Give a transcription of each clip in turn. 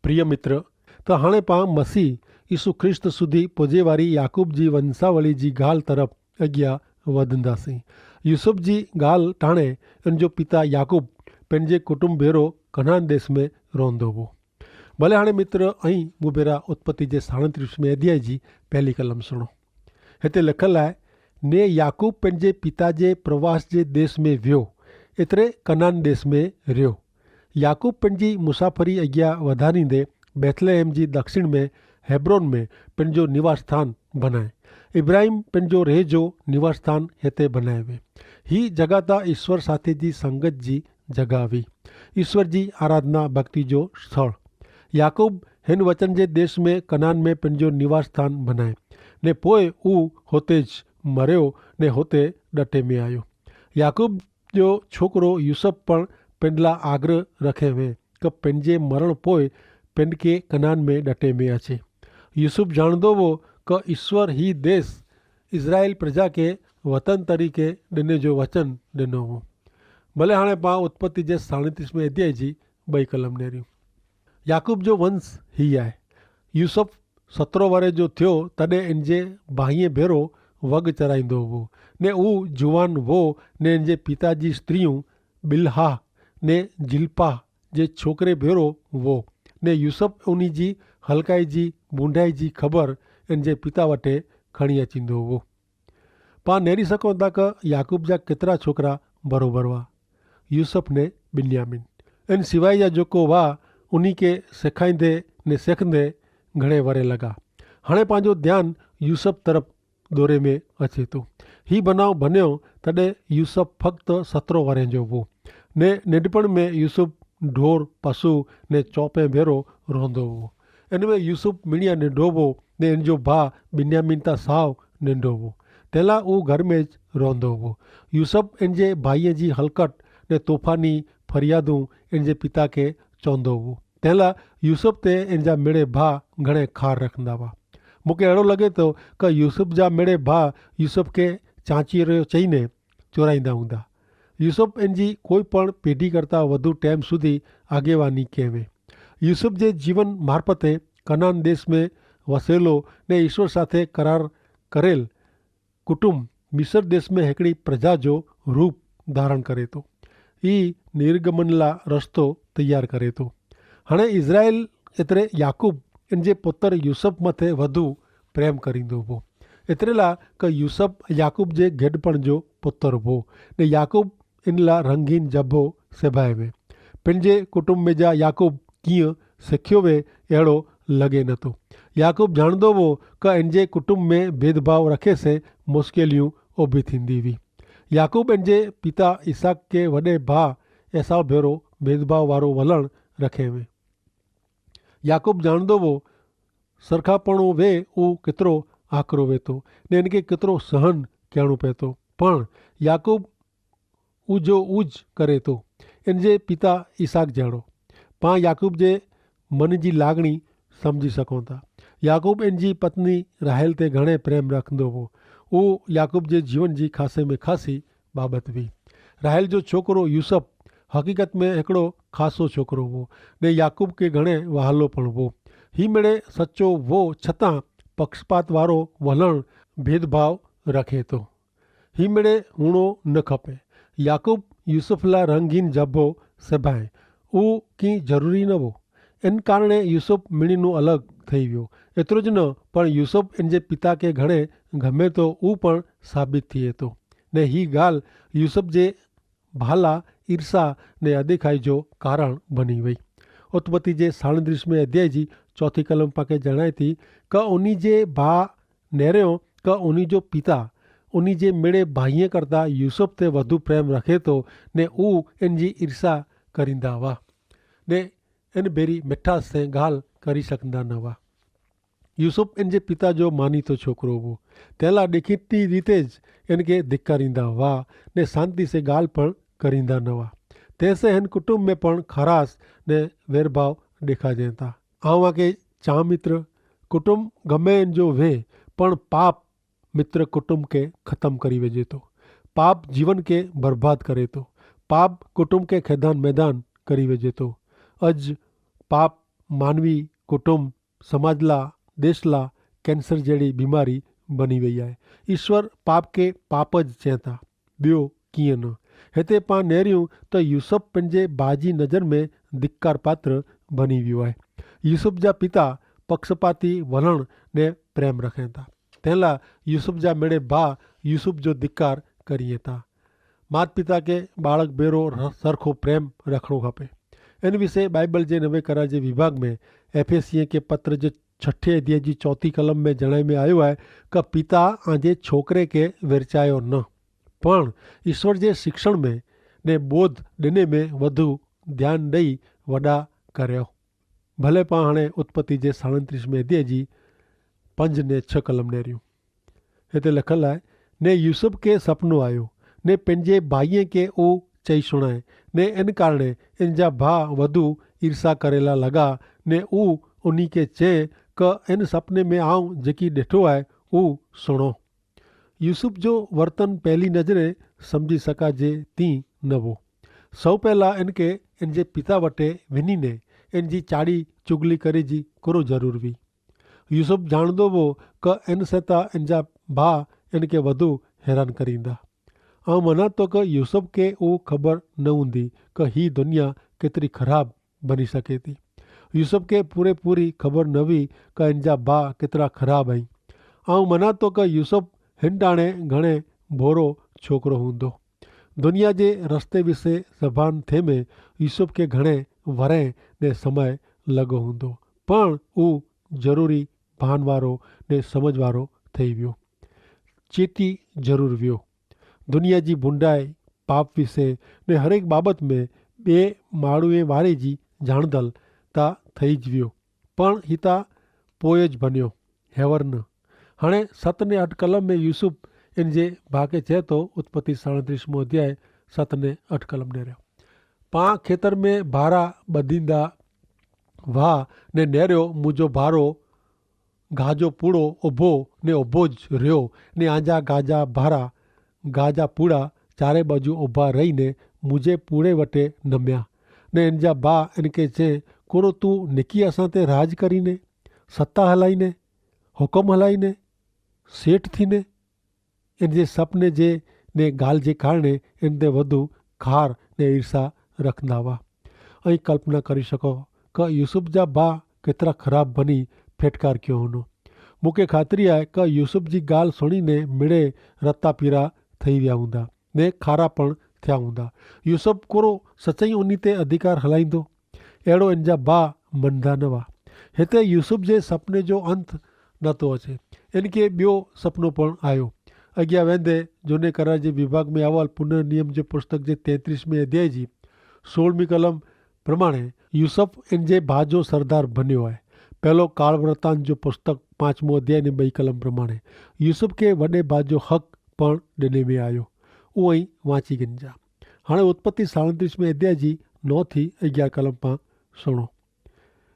प्रिय मित्र, तो हाणे पाण मसीह यीशु ख्रिस्त सुधी पुॼे याकूब जी वंशावली जी ॻाल्हि तरफ़ अॻियां वधंदासीं। यूसुफ जी ॻाल्हि टाणे इन जो पिता याकूब पंहिंजे कुटुंब भेरो कनान देश में रहंदो हो। भले हाणे मित्र ऐं मूं भेरा उत्पत्ति जे 37वें अध्याय जी पहली कलम सुणो। हिते लिखियलु आहे, ने याकूब पंहिंजे पिता जे प्रवास जे देश में वियो, एतिरे कनान देश में रहियो। याकूब पंहिंजी मुसाफ़िरी अॻियां वधारींदे बैथलहम जी दक्षिण में हेब्रोन में पंहिंजो निवास स्थान बनाए। इब्राहिम पंहिंजो रह जो निवास स्थान हिते बनाए वे। ही जॻह त ईश्वर साथी जी संगत जी जॻह हुई, ईश्वर जी आराधना भक्ति जो स्थल। याकूब हिन वचन जे देश में कनान में पंहिंजो निवास स्थान बनाए ने पोइ हू हुते ज मरियो ने हुते ॾटे में आयो। याकूब जो छोकिरो यूसुफ पण पिण लाइ आग्रह रखे वे कि पंहिंजे मरण पोइ पिण खे कनान में ॾटे में अचे। यूसुफ ॼाणंदो हो कि ईश्वर ही देश इज़राइल प्रजा खे वतन तरीक़े ॾिने जो वचन ॾिनो हो। भले हाणे पाण उत्पत्ति जे 37वें अध्याय जी 2 कलम नेरियूं। याकूब जो वंश ही आहे। यूसुफ 17 वरे जो थियो तॾहिं इन जे भाईअ भेरो वग चराईंदो हो ने हू जुवान हो ने इन जे पिता जी स्त्रियूं बिल्हा ने जिल्पा जे छोकिरे भेरो हो ने यूसुफ उन जी हल्काई जी बूंढाई जी ख़बर इन जे पिता वटि खणी अचींदो हो। पाण नेरी सघूं था कि याकूब जा केतिरा छोकिरा बराबरि हुआ। यूसुफ ने बिन्यामीन इन सिवाय जा जेको हुआ उन खे सेखारींदे ने सेखंदे घणे वरे लॻा। हाणे पंहिंजो ध्यानु यूसुफ तरफ़ दौरे में अचे थो। ही बनाव बनियो तॾहिं यूसुफ फ़क़्ति 17 वरे जो हो ने निंढपण में यूसुफ ढोर पशु ने चौपे भेरो रहंदो हो। इन में यूसुफ मिणिया निंढो हो ने इन जो भाउ बिन्यामीन त साव निंढो हो। तंहिं हू घर में रहंदो हो। यूसुफ इन जे भाईअ जी हलकट ने तूफ़ानी फरियादूं इन जे पिता खे चवंदो हो। तंहिं यूसुफ ते इन जा मिड़े भाउ घणे खार रखंदा हुआ। मूंखे अहिड़ो लॻे थो कि यूसुफ जा मिड़े भाउ यूसुफ खे चांचीअ जो चईने चोराईंदा हूंदा। यूसुफ इन जी कोई पण पीढ़ी करता वधु टाइम सुधी आगेवानी कई वे। यूसुफ जे जीवन मार्फते कनान देश में वसेलो ने ईश्वर साथे करार करेल कुटुंब मिस्र देश में हिकिड़ी प्रजा जो रूप धारण करे थो। ही निर्गमन लाइ रस्तो तैयार करे थो। हाणे इज़राइल एतिरे याकूब इन जे पुत्र यूसुफ मथे वधु प्रेम करींदो हो। एतिरे लाइ कि यूसुफ याकूब जे गेॾपण जो पुत्र हो ने याकूब इन लाइ रंगीन जबो सिबाए वे। पंहिंजे कुटुंब में जा याकूब कीअं सिखियो वे अहिड़ो लॻे नथो। याकूब ॼाणंदो हो कि इन जे कुटुंब में भेदभाव रखे से मुश्किलियूं ऊभी थींदी हुई। याकूब इन जे पिता इसहाक के वॾे भाउ एसाव भेरो भेदभाव वारो वलण रखे वे। याकूब ॼाणंदो हो सरखापणो वे हू केतिरो आकरो वे थो ने इनखे केतिरो सहन करिणो पए थो। पण याकूब उजो उज करे थो इन जे पिता इसहाक जहिड़ो। पाण याकूब जे मन जी लागणी सम्झी सघूं था। याकूब इन जी पत्नी राहेल ते घणे प्रेम रखंदो हो। हू याकूब जे जीवन जी खासे में ख़ासी बाबति हुई। राहेल जो छोकिरो यूसुफ हक़ीक़त में हिकिड़ो ख़ासो छोकिरो हो ने याकूब खे घणे वहालो पण हो। ही मिड़े सचो वो छतां पक्षपात वारो वलण भेदभाव रखे थो। ही मिड़े हुअणो न खपे। याकूब यूसुफ लाइ रंगीन जबो सिबाए उहो कीअं ज़रूरी न हो। इन कारणे यूसुफ मिणीनो अलॻि थी वियो। एतिरो ज न पण यूसुफ इन जे पिता खे घणे गमे थो उहो पण साबित थिए थो ने ही ॻाल्हि यूसुफ जे भाला ईर्षा ने अदेखाई जो कारण बनी वई। उत्पत्ति जे 37वें अध्याय जी 4 कलम पाके जणाए थी कि उन जे भाउ नेरियो कि उन जो पिता उन जे मिड़े भाईअ करता यूसुफ ते वधु प्रेम रखे थो ने हू इन जी ईर्षा करींदा हुआ ने इन भेरी मिठास से ॻाल्हि करी सघंदा न हुआ। यूसुफ इन जे पिता जो मानीतो छोकिरो हो। तंहिं लाइ ॾेखीती रीते इन खे धिकारींदा हुआ ने शांति से ॻाल्हि पण करींदा न हुआ। तंहिंसे हिन कुटुंब में पण खरास ने वेरभाव ॾेखारिजनि था। आऊं के चाह मित्र कुटुंब गमे इन जो वे पण पाप मित्र कुटुंब के ख़त्म करी वेजे थो। पाप जीवन के बर्बाद करे थो। पाप कुटुंब के खेदान मैदान करी वेजे थो। अज पाप मानवी कुटुंब समाज ला देश ला कैंसर जहिड़ी बीमारी बनी वई आहे। ईश्वर पाप खे पाप ज चए था, ॿियो कीअं न। हिते पाण नेरियूं त यूसुफ पंहिंजे भाउ जी नज़र में धिक्कार पात्र बनी वियो आहे। यूसुफ जा पिता पक्षपाती वलण ने प्रेम रखनि था, तंहिं लाइ यूसुफ जा मिड़े भाउ यूसुफ जो धिक्कार करिए था। माता पिता खे बाळक भेरो सरखो प्रेम रखिणो खपे। इन विषय बाइबल जे नवे करार जे विभाग में एफएसीअ के पत्र जे 6 अध्याय जी 4 कलम में जणाए में आयो आहे कि पिता आजे छोकरे के विरचायो न, पण ईश्वर जे शिक्षण में ने बोध ॾिने में वधु ध्यान ॾेई वॾा करियो। भले पाण हाणे उत्पत्ति जे 37 अध्याय जी 5 ने 6 कलम नेरियूं। हिते लिखियलु आहे, ने यूसुफ के सपनो आयो, ने पंहिंजे भाईअ खे उहो चई सुणाए, ने इन कारणे इन जा भाउ वधु ईर्षा करेला लॻा, ने उहो उन्ही खे चए क इन सपने में आऊं जेकी ॾिठो आहे उहो सुणो। यूसुफ जो वर्तन पहली नज़रे सम्झी सघाजे तीअं न हो। सौ पहला इनके इन जे पिता वटे वञी ने इन जी चाड़ी चुगली करे जी कुरो ज़रूर हुई। यूसुफ जाणदो हो क इन से त इन जा भाउ इनके वधु हैरान करींदा। ऐं मना तो क यूसुफ के उहो ख़बर न हूंदी क ही दुनिया केतिरी ख़राब बनी सके थी। यूसुफ के पूरी ख़बर न हुई क इन जा भाउ केतिरा ख़राब आहिनि। ऐं मना तो क यूसुफ हिन टाणे घणे भोरो छोकिरो हूंदो। दुनिया जे रस्ते विषय ज़बान थिए में यूसुफ के घणे वरे ने समय लॻो हूंदो, पण उहो ज़रूरी भान वारो ने समझ वारो ठही वियो। चेती ज़रूर वियो। दुनिया जी बुंडाई पाप विषय ने हर एक बाबत में ॿिए माण्हूअ वारे जी ॼाणदल ता ठही ज वियो, पण हिता पोइ ज बनियो, हेवर न। हाणे 7 ने 8 कलम में यूसुफ इन जे भाउ खे चए थो, उत्पत्ति 37 अध्याय 7 ने 8 कलम नेरियो, पां खेतर में भारा ॿधींदा वाह ने नेरियो मुंहिंजो भारो गाजो पूड़ो उभो ने उभो ज रहियो ने आंजा गाजा भारा गाजा पूड़ा चारे बाजू उभा रही ने मुझे पूड़े वटे नमिया ने इन जा भाउ इनके चए, कोरो तूं निकी असां ते राज करीने, सत्ता हलाईने, हुकुम हलाईने, सेठ थीने। इन जे सपने जे ने ॻाल्हि जे कारणे इन ते वधु खार ने ईर्षा रखंदा हुआ। ऐं कल्पना करे सघो क यूसुफ जा भाउ केतिरा ख़राब बनी फेटकार कयो हूंदो। मूंखे ख़ातिरी आहे क यूसुफ जी ॻाल्हि सुणीने मिड़े रता पीरा थी विया हूंदा ने खारा पण थिया हूंदा। यूसुफ कोरो सचई उन्ही ते अधिकार हलाईंदो, अहिड़ो इन जा भाउ मञदा न हुआ। हिते यूसुफ जे सपने जो अंत नथो अचे, इनके ॿियो सपनो पण आयो। अॻियां वेंदे झूने करार जे विभाग में अवल पुनर्नियम जे पुस्तक जे 33 अध्याय जी 16 कलम प्रमाणे यूसुफ इन जे भाउ जो सरदार बनियो आहे। पहलो काल वृतांत जो पुस्तक 5 अध्याय ने 2 कलम प्रमाणे यूसुफ के वॾे भाउ जो हक़ पण ॾिने में आयो, उहो ई वांची गिनजा। हाणे उत्पत्ति 37 अध्याय जी 9 थी 11 कलम पां सुणो।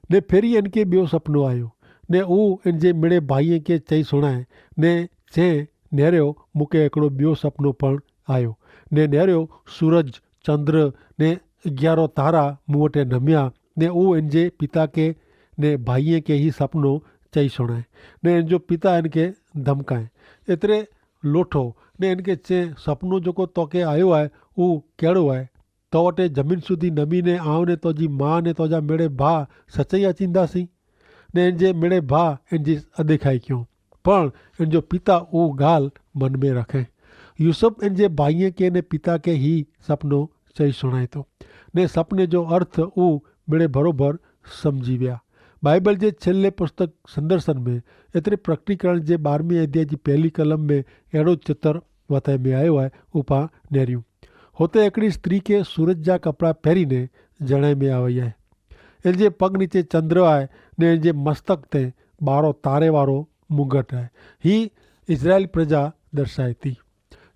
ने फेरी इनके ॿियो सपनो आयो, ने उहो इन जे मिड़े भाईअ खे चई सुणाए, ने चए नेरियो मूंखे हिकिड़ो ॿियो सपनो पण आयो, ने नेरियो सूरज चंद्र ने 11 तारा मूं वटि नमिया, ने उहो इन जे पिता खे ने भाईअ खे ही सपनो चई सुणाए, ने इन जो पिता इनखे धमकाए, एतिरे लोठो ने इनखे चए सपनो जेको तोखे आयो आहे उहो कहिड़ो आहे, तो वटि ज़मीन सुधी नमी ने आऊं ने तुंहिंजी माउ ने तुंहिंजा मिड़े भाउ सचई अचींदासीं। ने इन जे मिड़े भाउ इन जी अॾेखाई कयूं, पण इन जो पिता उहो ॻाल्हि मन में रखे। यूसुफ इन जे भाईअ खे ने पिता खे ही सपनो चई सुणाए थो, ने सपने जो अर्थ उहो मिड़े बरोबरि सम्झी विया। बाइबल जे छेले पुस्तक संदर्शन में एतिरे प्रकटीकरण जे 12 अध्याय जी 1 कलम में अहिड़ो चित्र वताए में आयो आहे, उपा नेरियूं। हुते हिकिड़ी स्त्री खे सूरज जा कपिड़ा पहिरीने जणाए में आई आहे। इन जे पग नीचे चंद्र आहे, ने इन जे मस्तक ते 12 तारे वारो मुंगट आहे। ही इज़राइल प्रजा दर्शाए थी।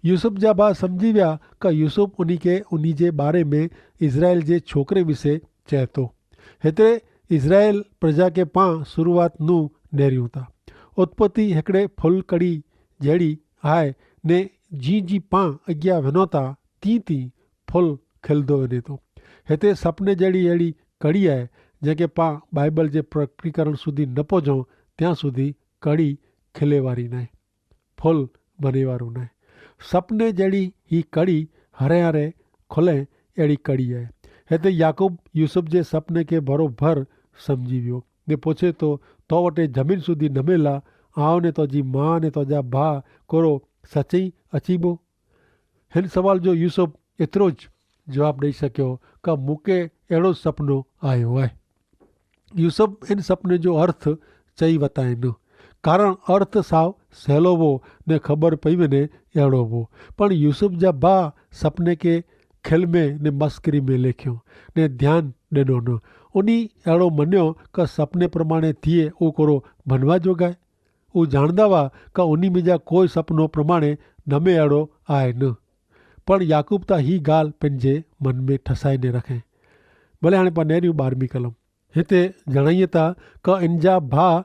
यूसुफ जा भाउ सम्झी विया क यूसुफ उन्ही जे बारे में इज़राइल जे छोकिरे विषय चए थो। हिते इज़राइल प्रजा के पां शुरूआत नू नेरियूं था। उत्पत्ति हिकिड़े फुल कड़ी जहिड़ी आहे, ने जी पां अॻियां वञो था तीअं फुल खिलंदो वञे थो। हिते सपने जहिड़ी अहिड़ी कड़ी आहे जंहिंखे पाण बाइबल जे प्रकटीकरण सुधी न पहुचूं ત્યાં સુધી કડી ખिलेवारी न आहे, फुल बने वारो न आहे। सपने जहिड़ी ही कड़ी हरे हरे खुले अहिड़ी कड़ी आहे। हिते याकूब यूसुफ जे सपने खे बरोबर सम्झी वियो ने पुछे थो, तो वटि ज़मीन सुधी न मिला, आउं ने तुंहिंजी माउ ने तुंहिंजा भाउ कोरो सचई अचीबो। हिन सवाल जो यूसुफ एतिरो ज जवाबु ॾेई सघियो कि मूंखे अहिड़ो सपनो आयो आहे। यूसुफ इन सपने जो अर्थ चई वताइनि, कारण अर्थ साव सवलो हो ने ख़बर पई वञे अहिड़ो हो, पर यूसुफ जा भाउ सपने खे खिल में ने मस्करी में लेखियो ने ध्यानु ॾिनो न। उन अहिड़ो मञियो कि सपने प्रमाणे थिए उहो कोरो बनवा जोगाए। उहो ॼाणंदा हुआ कि उन में जा कोई सपनो प्रमाणे न में अहिड़ो आहे न, पर याकूब त ही ॻाल्हि पंहिंजे मन में ठसाए रखे। भले हाणे पाण नेरियूं 12वीं कलम हिते जणाइए था कि इन जा भाउ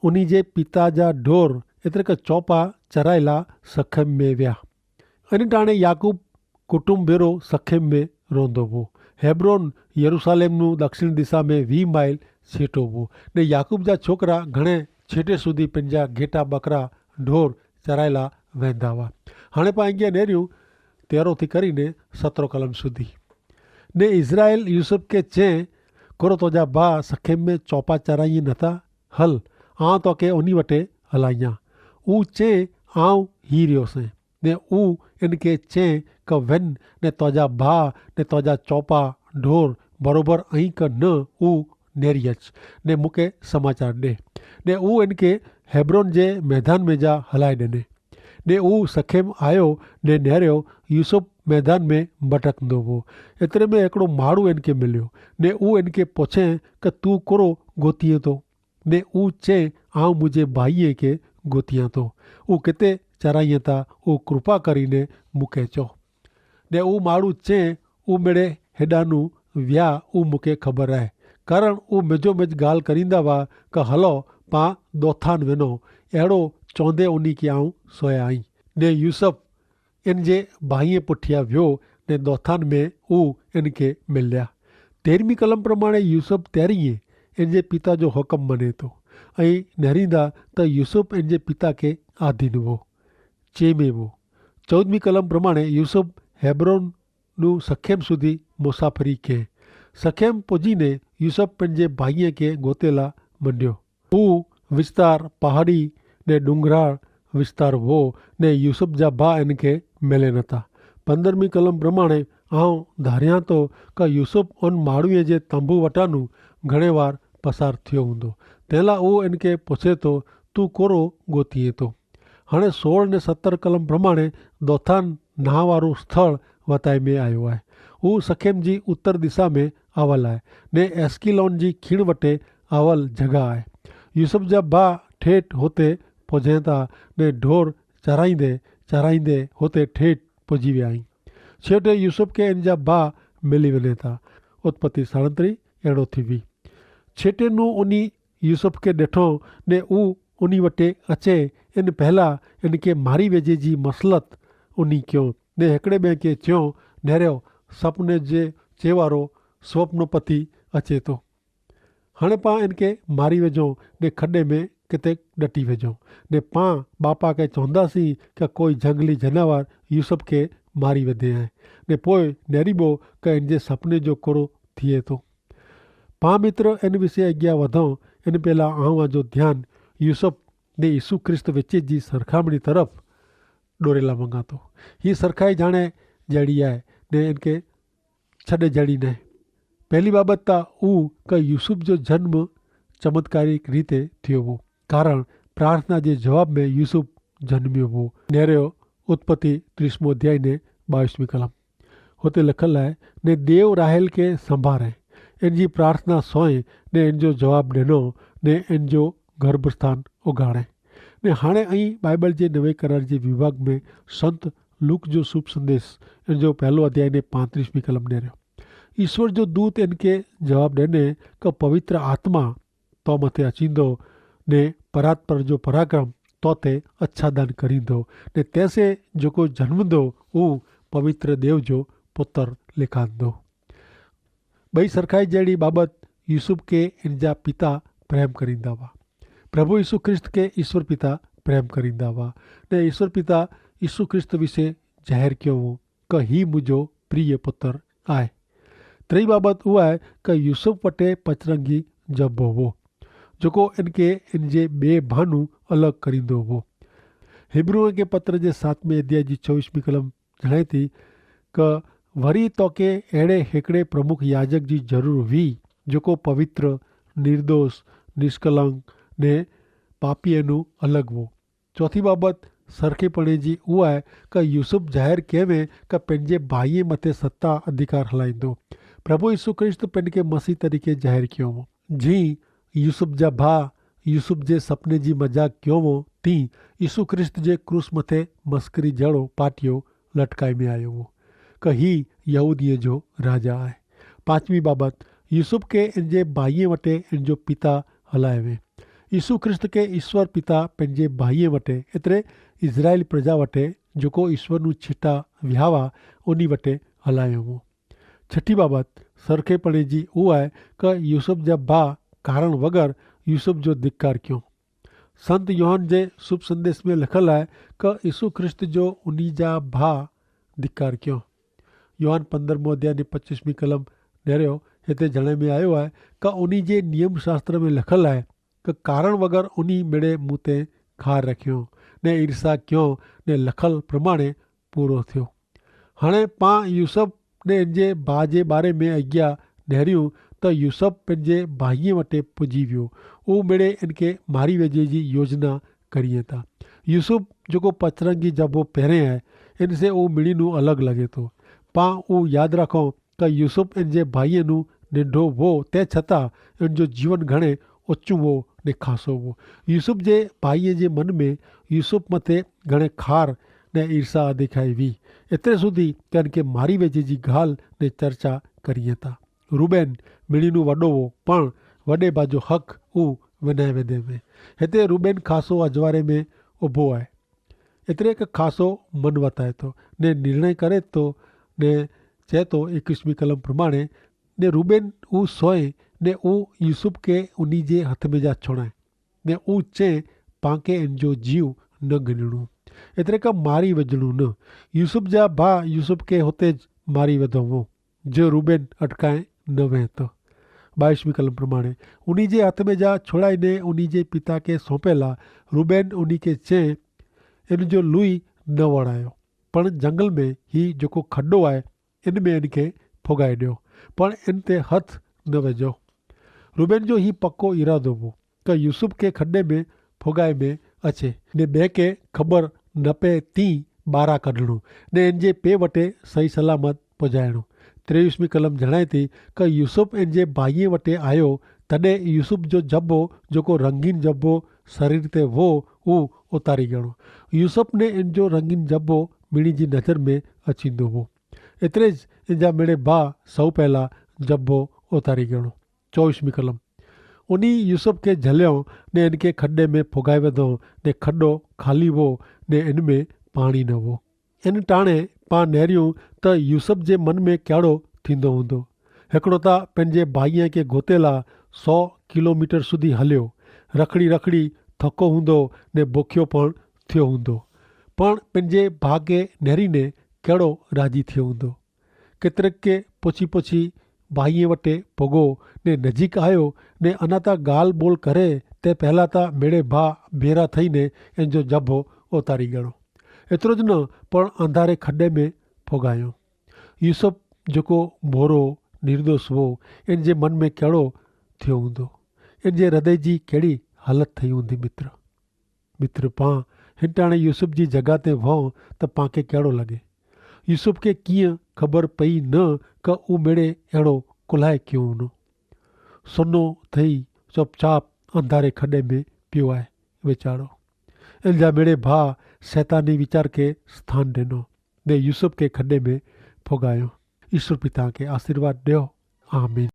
उन जे पिता जा ढोर एतिरे का चौपा चराइला सखेम में विया। इन टाणे याकूब कुटुंब भेरो सखेम में रहंदो हो। हेब्रोन यरूशलेम नूं दक्षिण दिशा में 20 माइल छेटो हो ने याकूब जा छोकरा घणे छेटे सुधी पंहिंजा घेटा बकरा ढोर चराइला वेंदा हुआ। हाणे पाण अॻियां नेरियूं 13 थी કરીને 17 कलम सुधी ने इज़राइल यूसुफ खे चए, कोरो तुंहिंजा भाउ सखेम में चौपा चराई नथा, हल आउं तोखे उन वटि हलाइयां। हू चए, आउं ही रहियोसि ने हू इनखे चए कि वञ ने तुंहिंजा भाउ ने तुंहिंजा चौपा ढोर बराबरि ऐं कि न हू नेरी अच ने मूंखे समाचार ॾे ने हू इनखे हेब्रोन जे मैदान में जा हलाए ॾिने ने हू सखेम आयो ने नेरियो यूसुफ मैदान में भटकंदो हो। एतिरे में हिकिड़ो माण्हू इनखे मिलियो ने हू इनखे पुछे कि तूं कोरो गोतीअ थो ने हू चए, आउं मुंहिंजे भाईअ खे गोतीअ थो, हू किथे चराईअ था, हू कृपा करीने मूंखे चओ ने हू माण्हू चए, हू मिड़े हेॾानू विया, हू मूंखे ख़बर आहे, कारण हू मिजो मिज ॻाल्हि करींदा हुआ कि हलो पां दोथान वञो, अहिड़ो चवंदे उन खे आउं सोया आई ने यूसुफ इन जे भाईअ पुठियां वियो ने दोथान में हू इनखे मिलिया। 13वीं कलम प्रमाणे यूसुफ तैरीअ इन जे पिता जो हुकम मञे थो ऐं नेरींदा त यूसुफ इन जे पिता खे आधीन हो, चेमे हो। 14वीं कलम प्रमाणे यूसुफ हेब्रोन नूं सखेम सुधी मुसाफ़िरी कयईं। सखेम पुॼीने यूसुफ पंहिंजे भाईअ खे गोतेला मंडियो। हू विस्तार पहाड़ी ने डूंगराड़ विस्तार हो ने यूसुफ जा भाउ इनखे मिले नथा। 15वीं कलम प्रमाणे आउं धारियां थो कि यूसुफ उन माण्हूअ जे तंबू वटानू घणे वार पसार थियो हूंदो। तंहिं लाइ उहो इनखे पुछे थो, तूं कोरो गोतीअ थो। हाणे 16 ने 17 कलम प्रमाणे दोथान नाह वारो स्थल वताए में आयो आहे। हू सखेम जी उत्तर दिशा में अवल आहे ने एस्किलोन जी खीण वटे अवल जॻह आहे। यूसुफ जा भाउ ठेठ हुते पुॼनि था ने ढोर चराईंदे चराईंदे हुते ठेठ पुॼी विया आहिनि। छेवटे यूसुफ खे इन जा भाउ मिली वञे था। उत्पत्ति 37 अहिड़ो थी हुई। छेटे नूं उन यूसुफ खे ॾिठो ने हू उन वटि अचे इन पहिला इनखे मारी वेझे जी मसलत उन कयो ने हिकिड़े ॿिए खे चयो, नेरियो सपने जे चेवारो स्वप्नपति अचे थो। हाणे पाण इनखे मारी वेझो ने खॾे में किथे ॾटी वेझो ने पाण बापा खे चवंदासीं कि कोई झंगली जानवर यूसुफ खे मारी वेधे आहे ने पोइ नेरीबो कि इन जे सपने जो कोरो थिए थो। पाण मित्र इन विषय अॻियां वधूं इन पहिला आउं जो ध्यानु यूसुफ ने यीशु ख्रिस्त विच जी सरखामणी तरफ़ ॾोरेला मङा थो। हीअ सरखाई जाणे जहिड़ी आहे ने इनखे छॾे जहिड़ी न आहे। पहली बाबति त हू कि यूसुफ जो जन्म चमत्कारिक रीते थियो हो, कारण प्रार्थना जे जवाब में यूसुफ जन्मियो हो। नेरियो उत्पत्ति 30 अध्याय ने 22वीं कलम हुते लिखल आहे ने देव राहेल खे संभारे इन जी प्रार्थना सोए ने इन जो जवाबु ॾिनो ने इन जो गर्भस्थान उगाड़े ने हाणे ऐं बाइबल जे नवे करार जे विभाग में संत लूक जो शुभ संदेश इन जो पहलो अध्याय ने 35वीं कलम नेरियो। ईश्वर जो दूत इनखे जवाबु ॾिने कि पवित्र आत्मा तो मथे अचींदो ने परात्पर जो पराक्रम तो ते अच्छादन करींदो ने तैसे जेको जन्मंदो हू पवित्र देव जो पुत्र लिखांदो। ॿई सरखाई जहिड़ी बाबति यूसुफ के इन जा पिता प्रेम करींदा हुआ। प्रभु यीशु ख्रिस्त के ईश्वर पिता प्रेम करींदा हुआ ने ईश्वर पिता यीशु ख्रिस्त विषय जाहिर कियो हो कि ही मुझो प्रिय पुत्र आहे। टी बाबत उहा आहे कि यूसुफ वटे पचरंगी जबो हो जेको इनके इन जे ॿिए भानू अलॻि करींदो हो। हिब्रूअ के पत्र जे 7वें अध्याय जी 24वीं कलम जणे थी कि वरी तोखे अहिड़े हिकिड़े प्रमुख याजक जी ज़रूरत हुई जेको पवित्र, निर्दोष, निष्कलंक ने पापीअ नूं अलॻि हो। चौथी बाबत सरखेपणे जी उहा आहे कि यूसुफ ज़ाहिर कयो में कि पंहिंजे भाईअ मथे सत्ता अधिकार हलाईंदो। प्रभु यीशु ख्रिस्त पिन खे मसीह तरीक़े ज़ाहिर कयो हो। जीअं यूसुफ जा भाउ यूसुफ जे सपने जी मजाक कयो हो तीअं यीशु ख्रिस्त जे क्रूस मथे मस्करी जहिड़ो पाटियो लटकाए में आयो हो कि ही यहूदीअ जो राजा आहे। 5वीं बाबत यूसुफ खे इन जे भाईअ वटे इन जो पिता हलाए वे। यीशु ख्रिस्त खे ईश्वर पिता पंहिंजे भाईअ वटे एतिरे इज़राइल प्रजा वटे जेको ईश्वर नूं छिटा विया हुआ उन वटे हलायो हो। 6ठी बाबत सरखेपणे जी उहा आहे कि यूसुफ जा भाउ कारण वग़ैरह यूसुफ जो धिक्कार कयो। संत योहन जे शुभ संदेश में लिखल आहे कि यीशु ख्रिस्त जो उन जा भाउ धिक्कार कयो। योहन 15 अध्याय ने 25वीं कलम ॾेरियो हिते जणे में आयो आहे कि उन जे नियम शास्त्र में लिखल आहे कि कारण वग़ैरह उन मिड़े मूं ते खार रखियो ने ईर्षा कयो ने लखल प्रमाणे पूरो थियो। हाणे पाण यूसुफ ने इन जे भाउ जे बारे में अॻियां नेरियूं त यूसुफ पंहिंजे भाईअ वटे पुॼी वियो। उहो मिड़े इनखे मारी वेझे जी योजना करिए था। यूसुफ जेको पचरंगी जबो पहिरें आहे इन से उहो मिड़ी नूं अलॻि लॻे थो। पाण उहो यादि रखूं कि यूसुफ इन जे भाईअ नूं नंढो हो तंहिं छतां इन जो जीवन घणे ऊचो हो ने ख़ासो हो। यूसुफ जे भाईअ जे मन में यूसुफ मथे घणे खार ने ईर्षा ॾेखारी हुई एतिरे सुधी कि इनखे मारी वेझे जी ॻाल्हि ने चर्चा करिए था। रूबेन मिड़ी नूं वॾो हो पण वॾे भाउ जो हक़ उहो विञाए वेंदे में। हिते रूबेन ख़ासो अजवारे में उभो आहे एतिरे कि ख़ासो मन वताए थो ने निर्णय करे थो ने चए थो 21वीं कलम प्रमाणे ने रूबेन उहो सोए ने उहो यूसुफ खे उन जे हथ में जा छोड़ाए ने उहो चए पांखे इन जो जीव न गिणणो एतिरे खां मारी वञणो न। यूसुफ जा भाउ यूसुफ खे हुते मारी विधो हो जो रूबेन अटकाए न वहे थो। 22वीं कलम प्रमाणे उन जे हथ में जा छोड़ाईने उन जे पिता खे सौंपियला। रूबेन उन खे चए इन जो लुई न वणायो पण जंगल में ही जेको खड्डो आहे इन में इनखे फुगाए ॾियो पण इन ते हथ न विझो। रूबेन जो ही पको इरादो हो कि यूसुफ खे खड्डे में फुगाए में अचे ने ॿिए खे ख़बर न पए तीअं ॿाहिरां कढणो ने इन जे पे वटे सही सलामत पुॼाइणो। 23वीं कलम जणाए थी कि यूसुफ इन जे भाईअ वटे आयो तॾहिं यूसुफ जो जबो जेको रंगीन जबो शरीर ते हो उहो उतारी ॻणो। यूसुफ ने इन जो रंगीन जबो मिड़ी जी नज़र में अचींदो हो एतिरे इन जा मिड़े भाउ सौ पहिला जबो उतारी ॻणो। 24वीं कलम उन यूसुफ खे झलियो ने इनखे खड्डे में फुगाए विधो ने खड्डो ख़ाली हो ने इन में पाणी न हो। इन टाणे पाण नेरियूं त यूसुफ जे मन में कहिड़ो थींदो हूंदो। हिकिड़ो त पंहिंजे भाईअ खे गोतेला 100 किलोमीटर सुधी हलियो रखड़ी रखड़ी थको हूंदो ने बुखियो पण थियो हूंदो पण पंहिंजे भाउ खे नेरीने कहिड़ो राज़ी थियो हूंदो। केतिरे खे पुछी पुछी भाईअ वटे पुॻो ने नज़ीक आयो ने अञा त ॻाल्हि ॿोल करे ते पहिला त मेड़े भाउ भेरा थई ने इन जो जबो उतारी ॻणो। एतिरो ज न पण अंधारे खड्डे में फुगायो। यूसुफ जेको भोरो निर्दोष हो इन जे मन में कहिड़ो थियो हूंदो इन जे हृदय जी कहिड़ी हालति थी हूंदी। मित्र पां हिन टाणे यूसुफ जी जॻह ते वहो त पांखे कहिड़ो लॻे। यूसुफ खे कीअं ख़बर पई न कि उहो मिड़े अहिड़ो कुल्हाए कयो हूंदो। सुनो थई चुपचाप अंधारे खड्डे में पियो आहे वीचारो। इन जा मिड़े भाउ शैतानी वीचार खे स्थान ॾिनो ने यूसुफ खे खड्डे में फुगायो। ईश्वर पिता खे आशीर्वाद ॾियो। आमीन।